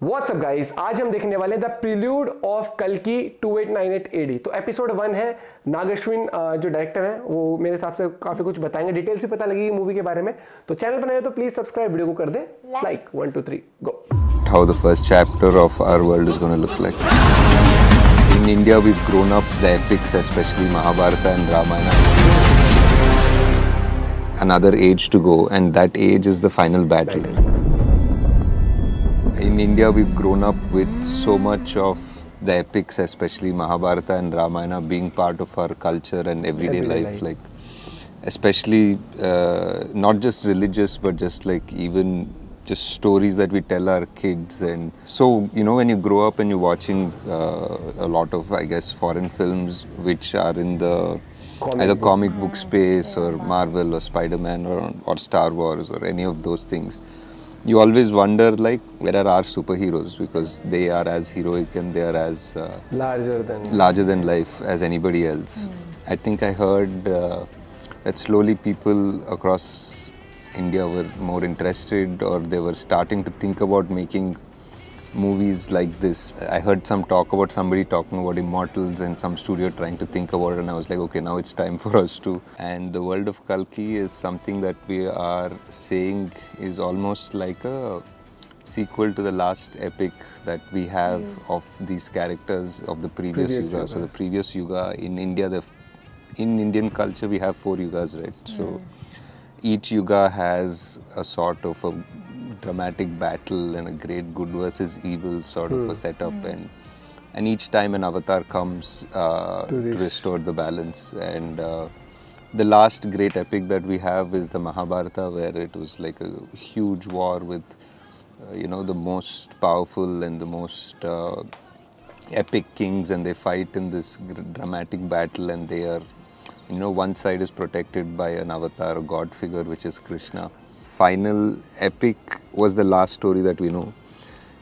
WhatsApp guys, आज हम देखने वाले हैं द प्रील्यूड ऑफ कल्कि 2898 एडी। तो एपिसोड 1 है। नागश्विन जो डायरेक्टर हैं वो मेरे हिसाब से काफी कुछ बताएंगे, डिटेल से पता लगेगी मूवी के बारे में। तो चैनल पर नए हो तो प्लीज सब्सक्राइब, वीडियो को कर they like. 1 2 3 go. How the first chapter of our world is going to look like. In India, we've grown up the epics, especially Mahabharata and Ramayana. Another age to go, and that age is the final battle. In India, we've grown up with so much of the epics, especially Mahabharata and Ramayana, being part of our culture and everyday life. Like, especially not just religious, but just like even just stories that we tell our kids. And so, you know, when you grow up and you're watching a lot of, I guess, foreign films which are in the either comic book space or Marvel or Spider-Man or Star Wars or any of those things, you always wonder, like, where are our superheroes? Because they are as heroic and they are as larger than life as anybody else. I think I heard that slowly people across India were more interested, or they were starting to think about making movies like this. I heard some talk about somebody talking about Immortals and some studio trying to think about it, and I was like, okay, now it's time for us to. And the world of Kalki is something that we are saying is almost like a sequel to the last epic that we have of these characters of the previous yuga. So the previous yuga in India, in Indian culture, we have 4 yugas, right? So each yuga has a sort of a dramatic battle and a great good versus evil sort of a setup, and each time an avatar comes to restore the balance. And the last great epic that we have is the Mahabharata, where it was like a huge war with you know, the most powerful and the most epic kings, and they fight in this dramatic battle, and they are, you know, one side is protected by an avatar, a god figure, which is Krishna. Final epic was the last story that we know,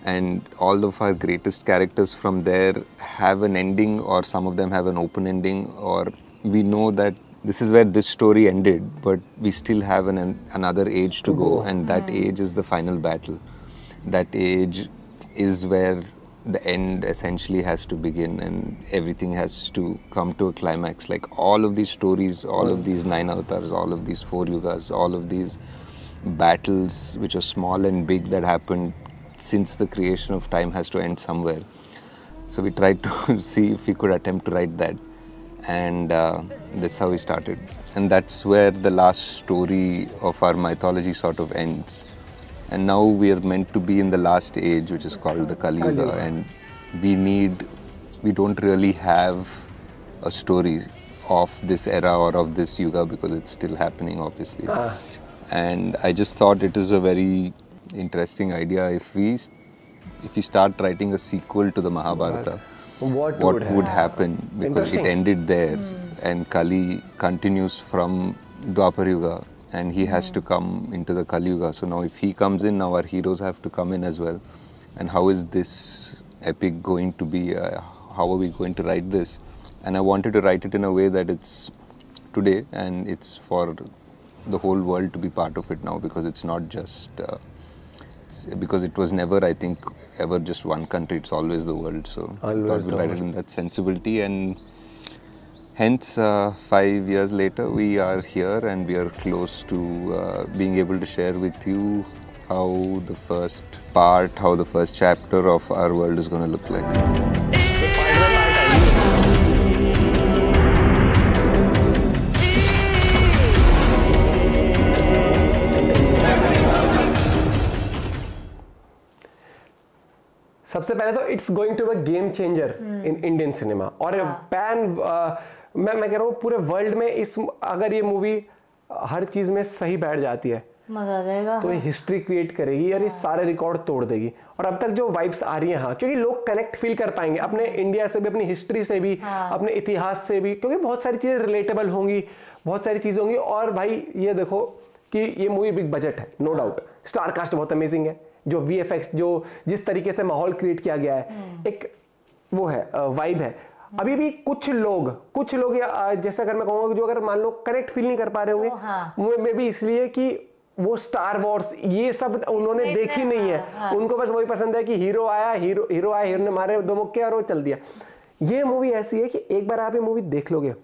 and all of our greatest characters from there have an ending, or some of them have an open ending, or we know that this is where this story ended, but we still have another age to go, and that age is the final battle. That age is where the end essentially has to begin, and everything has to come to a climax. Like, all of these stories, all of these 9 avatars, all of these 4 yugas, all of these battles which are small and big that happened since the creation of time has to end somewhere. So we tried to see if we could attempt to write that, and that's how we started. And that's where the last story of our mythology sort of ends. And now we are meant to be in the last age, which is called the Kali Yuga, and we don't really have a story of this era or of this yuga because it's still happening, obviously. And I just thought it is a very interesting idea if we start writing a sequel to the Mahabharata. What would happen? Because it ended there, and Kali continues from Dwapar Yuga, and he has to come into the Kali Yuga. So now if he comes in, now our heroes have to come in as well. And how is this epic going to be? How are we going to write this? And I wanted to write it in a way that it's today, and it's for the whole world to be part of it now, because it's not just because it was never, I think, ever just one country. It's always the world. So I thought we'd write it in that sensibility, and hence 5 years later we are here, and we are close to being able to share with you how the first part, how the first chapter of our world is going to look like. सबसे पहले तो it's going to be a game changer in Indian cinema, और pan मैं कह रहा हूँ पूरे world में अगर ये मूवी हर चीज में सही बैठ जाती है, मजा आ जाएगा। तो ये हिस्ट्री क्रिएट करेगी और ये सारे रिकॉर्ड तोड़ देगी। और अब तक जो वाइब्स आ रही हैं, हाँ, क्योंकि लोग कनेक्ट फील कर पाएंगे अपने इंडिया से भी, अपनी हिस्ट्री से भी, अपने इतिहास से भी, क्योंकि बहुत सारी चीजें रिलेटेबल होंगी, बहुत सारी चीजें होंगी। और भाई ये देखो कि ये मूवी बिग बजट है, नो डाउट, स्टार कास्ट बहुत अमेजिंग है, जो वीएफएक्स, जो जिस तरीके से माहौल क्रिएट किया गया है, एक वो है वाइब है। अभी भी कुछ लोग या जैसे अगर मैं कहूँगा, जो अगर मान लो कनेक्ट फील नहीं कर पा रहे होंगे, मे भी इसलिए कि वो स्टार वॉर्स ये सब उन्होंने देखी नहीं है। उनको बस वही पसंद है कि हीरो आया, हीरो आया, हीरो ने मारे 2 मुक्के और वो चल दिया। ये मूवी ऐसी है कि एक बार आप ये मूवी देख लोगे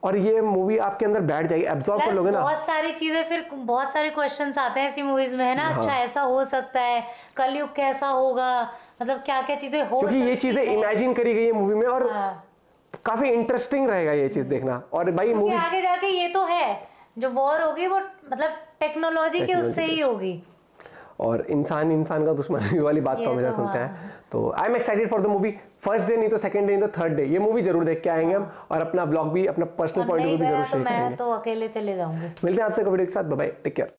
और ये मूवी आपके अंदर बैठ जाएगी, एब्जॉर्ब कर लोगे ना। बहुत सारी चीजें, फिर बहुत सारे क्वेश्चंस आते हैं ऐसी मूवीज में, है ना। अच्छा ऐसा हो सकता है, कलयुग कैसा होगा, मतलब क्या क्या चीजें हो सकती है, क्योंकि ये चीजें इमेजिन करी गई है मूवी में और काफी इंटरेस्टिंग रहेगा ये चीज देखना। और भाई मूवी आगे जाके ये तो है, जो वॉर होगी वो मतलब टेक्नोलॉजी के उससे ही होगी, और इंसान का दुश्मन वाली बात तो हमेशा सुनते हैं। तो I am excited for the movie. First day नहीं तो सेकंड डे नहीं तो थर्ड डे ये मूवी जरूर देख के आएंगे हम, और अपना ब्लॉग भी, अपना पर्सनल पॉइंट ऑफ व्यू भी जरूर शेयर करेंगे। मैं तो अकेले चले जाऊंगी। मिलते हैं आपसे वीडियो के साथ, बाय बाय, टेक केयर।